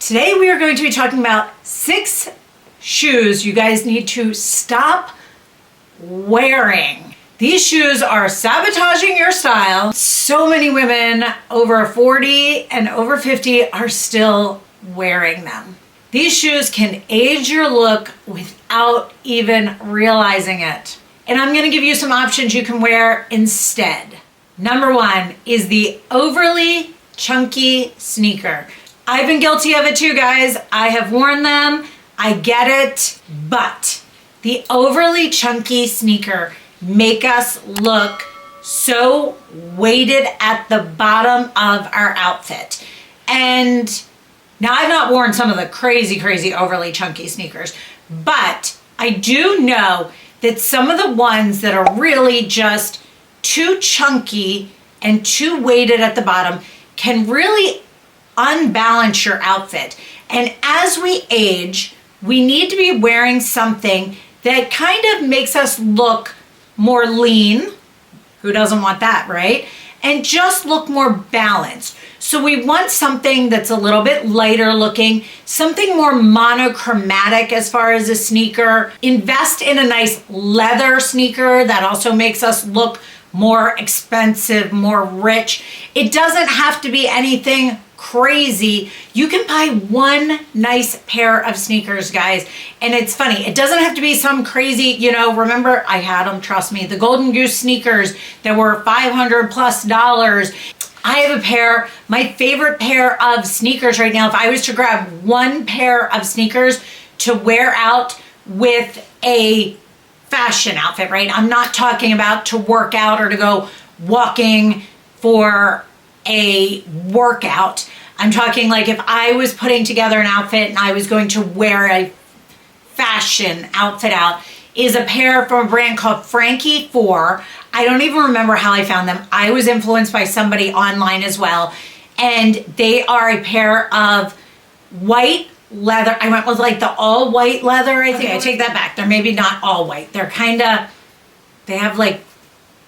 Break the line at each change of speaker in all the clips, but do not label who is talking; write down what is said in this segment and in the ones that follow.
Today we are going to be talking about 6 shoes you guys need to stop wearing. These shoes are sabotaging your style. So many women over 40 and over 50 are still wearing them. These shoes can age your look without even realizing it. And I'm gonna give you some options you can wear instead. Number 1 is the overly chunky sneaker. I've been guilty of it too, guys. I have worn them, I get it, but the overly chunky sneaker make us look so weighted at the bottom of our outfit. And now I've not worn some of the crazy overly chunky sneakers, but I do know that some of the ones that are really just too chunky and too weighted at the bottom can really unbalance your outfit. And as we age, we need to be wearing something that kind of makes us look more lean. Who doesn't want that, right? And just look more balanced. So we want something that's a little bit lighter looking, something more monochromatic as far as a sneaker. Invest in a nice leather sneaker that also makes us look more expensive, more rich. It doesn't have to be anything crazy. You can buy one nice pair of sneakers, guys. And it's funny, it doesn't have to be some crazy, remember I had them, trust me, the Golden Goose sneakers that were $500+. I have a pair, my favorite pair of sneakers right now. If I was to grab one pair of sneakers to wear out with a fashion outfit, right? I'm not talking about to work out or to go walking for a workout. I'm talking like if I was putting together an outfit and I was going to wear a fashion outfit out, is a pair from a brand called Frankie 4. I don't even remember how I found them. I was influenced by somebody online as well. And they are a pair of white leather. I went with like the all white leather, I think. Okay, I take that back. They're maybe not all white. They're kind of, they have like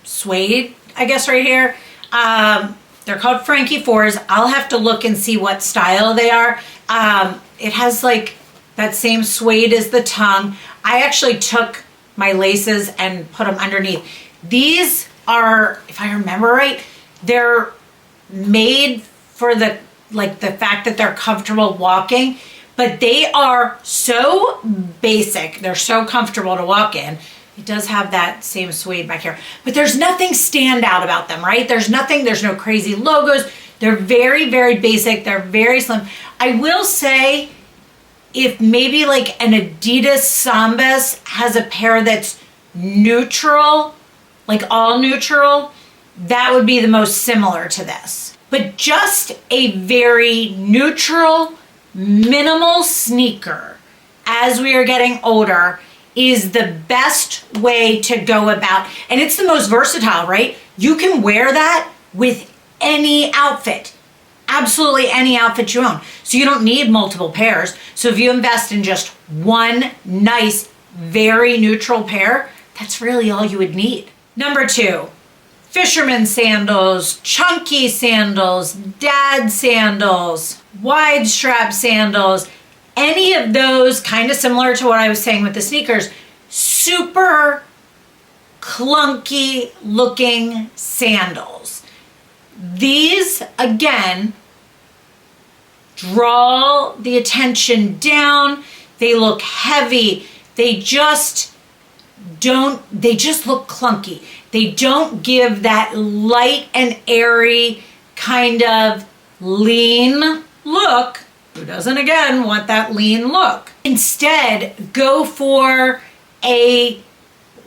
suede, I guess, right here. They're called Frankie 4s. I'll have to look and see what style they are. It has like that same suede as the tongue. I actually took my laces and put them underneath. These are, if I remember right, they're made for the fact that they're comfortable walking, but they are so basic. They're so comfortable to walk in. It does have that same suede back here, but there's nothing stand out about them, right? There's no crazy logos. They're very basic. They're very slim. I will say, if maybe like an Adidas Sambas has a pair that's neutral, like all neutral, that would be the most similar to this. But just a very neutral, minimal sneaker as we are getting older is the best way to go about. And it's the most versatile, right? You can wear that with any outfit. Absolutely any outfit you own. So you don't need multiple pairs. So if you invest in just one nice, very neutral pair, that's really all you would need. Number 2, fisherman sandals, chunky sandals, dad sandals, wide strap sandals, any of those, kind of similar to what I was saying with the sneakers, super clunky looking sandals. These, again, draw the attention down. They look heavy. They just look clunky. They don't give that light and airy kind of lean look. Who doesn't, again, want that lean look? Instead, go for a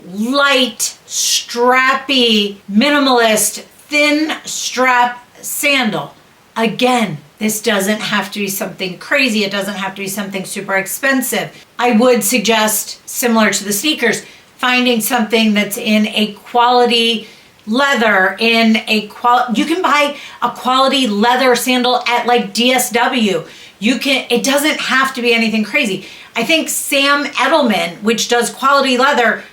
light, strappy, minimalist, thin strap sandal. Again, this doesn't have to be something crazy. It doesn't have to be something super expensive. I would suggest, similar to the sneakers, finding something that's in a quality leather, you can buy a quality leather sandal at like DSW. It doesn't have to be anything crazy. I think Sam Edelman, which does quality leather,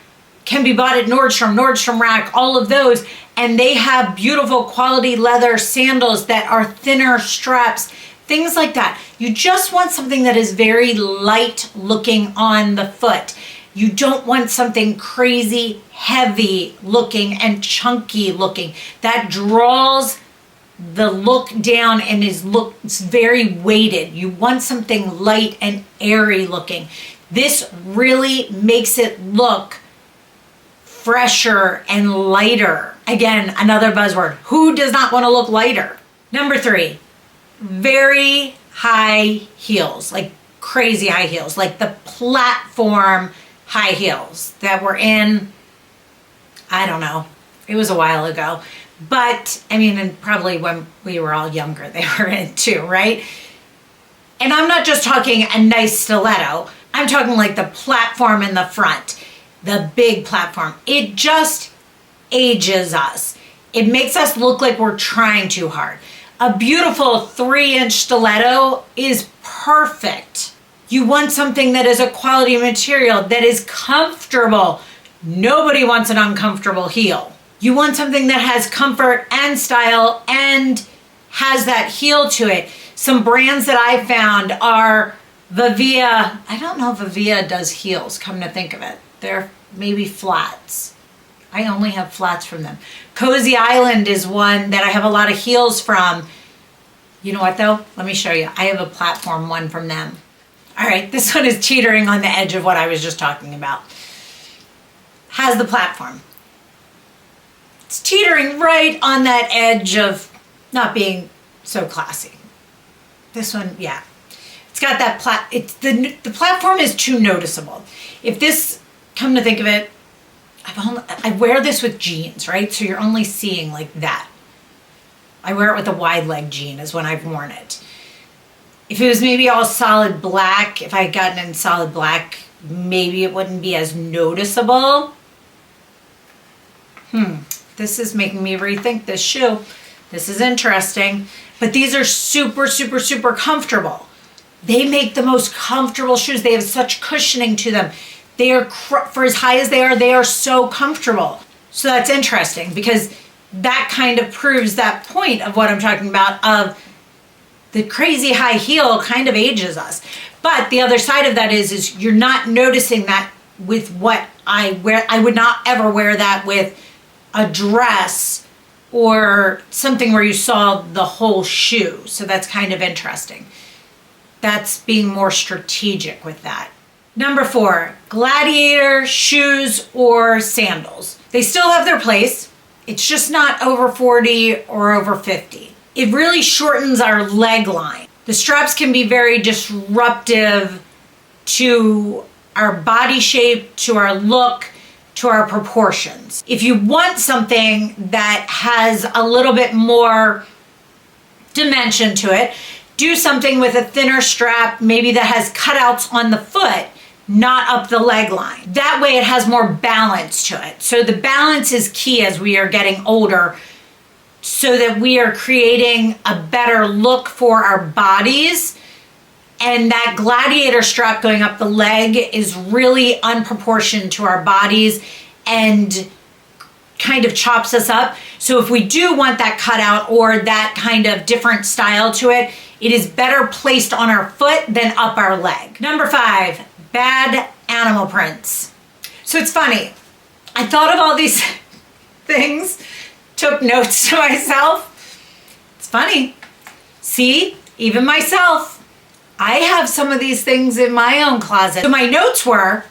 can be bought at Nordstrom Rack, all of those. And they have beautiful quality leather sandals that are thinner straps, things like that. You just want something that is very light looking on the foot. You don't want something crazy heavy looking and chunky looking. That draws the look down and looks very weighted. You want something light and airy looking. This really makes it look fresher and lighter. Again, another buzzword. Who does not want to look lighter? Number 3, very high heels, like crazy high heels, like the platform high heels that were in, I don't know, it was a while ago. But I mean, and probably when we were all younger, they were in too, right? And I'm not just talking a nice stiletto. I'm talking like the platform in the front, the big platform. It just ages us. It makes us look like we're trying too hard. A beautiful 3-inch stiletto is perfect. You want something that is a quality material, that is comfortable. Nobody wants an uncomfortable heel. You want something that has comfort and style and has that heel to it. Some brands that I found are Vivia. I don't know if Vivia does heels, come to think of it. They're maybe flats. I only have flats from them. Cozy Island is one that I have a lot of heels from. You know what though? Let me show you. I have a platform one from them. All right, this one is teetering on the edge of what I was just talking about. Has the platform. It's teetering right on that edge of not being so classy. This one, yeah. It's got that the platform is too noticeable. If this, come to think of it, I wear this with jeans, right? So you're only seeing like that. I wear it with a wide leg jean is when I've worn it. If it was maybe all solid black, if I had gotten in solid black, maybe it wouldn't be as noticeable. This is making me rethink this shoe. This is interesting. But these are super, super, super comfortable. They make the most comfortable shoes. They have such cushioning to them. They are, for as high as they are so comfortable. So that's interesting because that kind of proves that point of what I'm talking about of the crazy high heel kind of ages us. But the other side of that is you're not noticing that with what I wear. I would not ever wear that with a dress or something where you saw the whole shoe. So that's kind of interesting. That's being more strategic with that. Number 4, Gladiator shoes or sandals. They still have their place. It's just not over 40 or over 50. It really shortens our leg line. The straps can be very disruptive to our body shape, to our look, to our proportions. If you want something that has a little bit more dimension to it, do something with a thinner strap, maybe that has cutouts on the foot, not up the leg line. That way it has more balance to it. So the balance is key as we are getting older, so that we are creating a better look for our bodies. And that Gladiator strap going up the leg is really unproportioned to our bodies and kind of chops us up. So if we do want that cutout or that kind of different style to it, it is better placed on our foot than up our leg. Number 5, bad animal prints. So it's funny. I thought of all these things, took notes to myself. It's funny. See, even myself, I have some of these things in my own closet. So my notes were,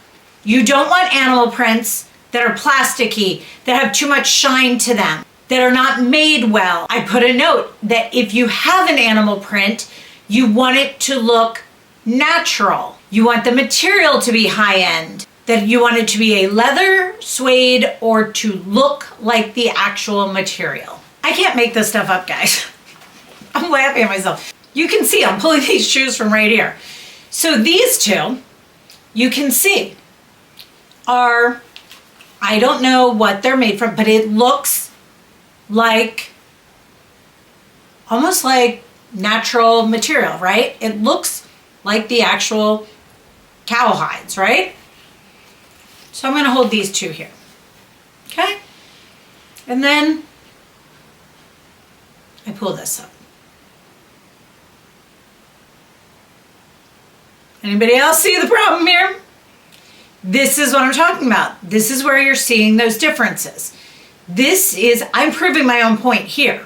you don't want animal prints that are plasticky, that have too much shine to them, that are not made well. I put a note that if you have an animal print, you want it to look natural. You want the material to be high end, that you want it to be a leather, suede, or to look like the actual material. I can't make this stuff up, guys. I'm laughing at myself. You can see I'm pulling these shoes from right here. So these two, you can see, are, I don't know what they're made from, but it looks like, almost like natural material, right? It looks like the actual cow hides, right? So I'm gonna hold these two here, okay? And then I pull this up. Anybody else see the problem here? This is what I'm talking about. This is where you're seeing those differences. I'm proving my own point here.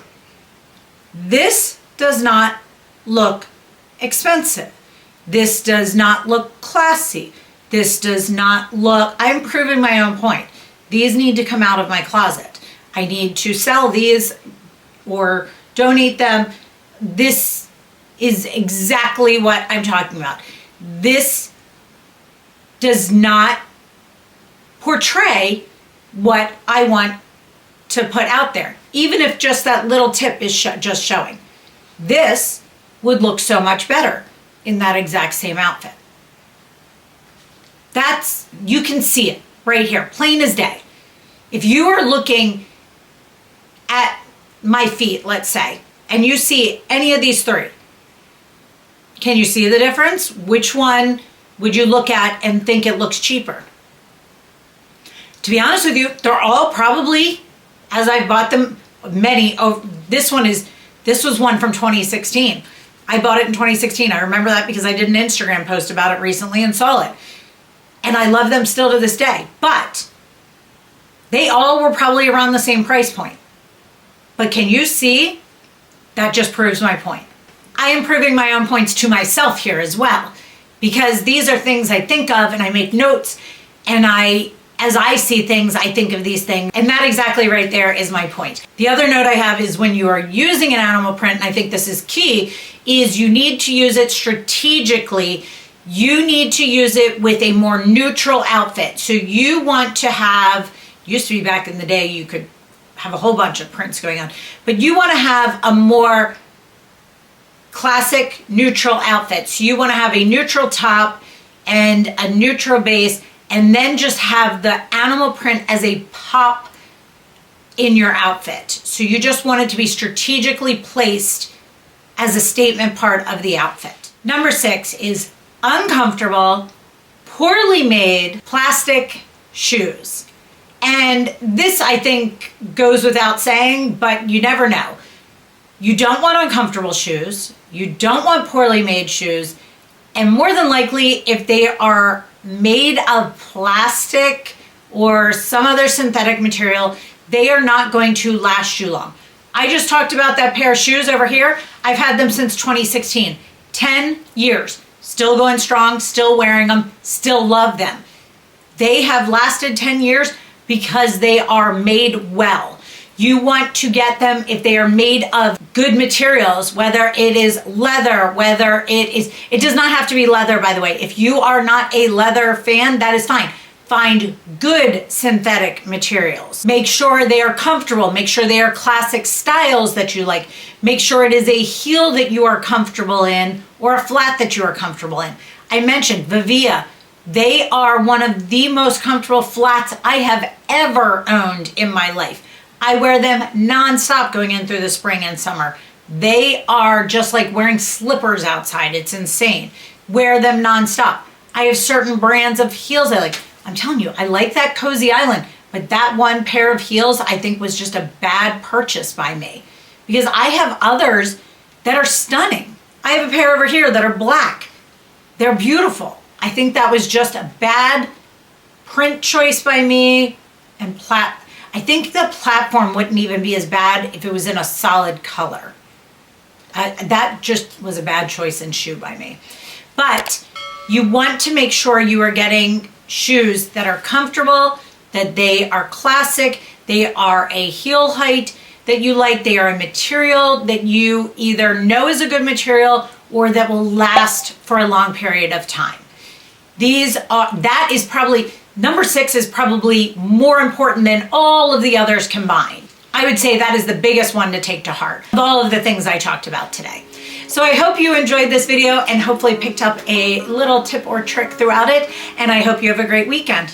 This does not look expensive. This does not look classy. This does not look, I'm proving my own point. These need to come out of my closet. I need to sell these or donate them. This is exactly what I'm talking about. This does not portray what I want to put out there, even if just that little tip is just showing. This would look so much better in that exact same outfit. You can see it right here, plain as day. If you are looking at my feet, let's say, and you see any of these three, can you see the difference? Which one would you look at and think it looks cheaper? To be honest with you, they're all probably, as I bought them, this was one from 2016. I bought it in 2016. I remember that because I did an Instagram post about it recently and saw it. And I love them still to this day. But they all were probably around the same price point. But can you see? That just proves my point. I am proving my own points to myself here as well, because these are things I think of and I make notes, and as I see things, I think of these things. And that exactly right there is my point. The other note I have is when you are using an animal print, and I think this is key, is you need to use it strategically. You need to use it with a more neutral outfit. So you want to have, used to be back in the day, you could have a whole bunch of prints going on, but you want to have a more classic neutral outfit. So you want to have a neutral top and a neutral base, and then just have the animal print as a pop in your outfit. So you just want it to be strategically placed as a statement part of the outfit. Number 6 is uncomfortable, poorly made plastic shoes. And this, I think, goes without saying, but you never know. You don't want uncomfortable shoes. You don't want poorly made shoes. And more than likely, if they are made of plastic or some other synthetic material, they are not going to last you long. I just talked about that pair of shoes over here. I've had them since 2016. 10 years. Still going strong, still wearing them, still love them. They have lasted 10 years because they are made well. You want to get them if they are made of good materials, whether it is leather, it does not have to be leather, by the way. If you are not a leather fan, that is fine. Find good synthetic materials. Make sure they are comfortable. Make sure they are classic styles that you like. Make sure it is a heel that you are comfortable in or a flat that you are comfortable in. I mentioned Vivia. They are one of the most comfortable flats I have ever owned in my life. I wear them nonstop going in through the spring and summer. They are just like wearing slippers outside. It's insane. Wear them nonstop. I have certain brands of heels I like. I'm telling you, I like that Cozy Island, but that one pair of heels I think was just a bad purchase by me, because I have others that are stunning. I have a pair over here that are black. They're beautiful. I think that was just a bad print choice by me. And I think the platform wouldn't even be as bad if it was in a solid color. That just was a bad choice in shoe by me. But you want to make sure you are getting shoes that are comfortable, that they are classic, they are a heel height that you like, they are a material that you either know is a good material or that will last for a long period of time. That is probably, number 6 is probably more important than all of the others combined. I would say that is the biggest one to take to heart of all of the things I talked about today. So I hope you enjoyed this video and hopefully picked up a little tip or trick throughout it, and I hope you have a great weekend.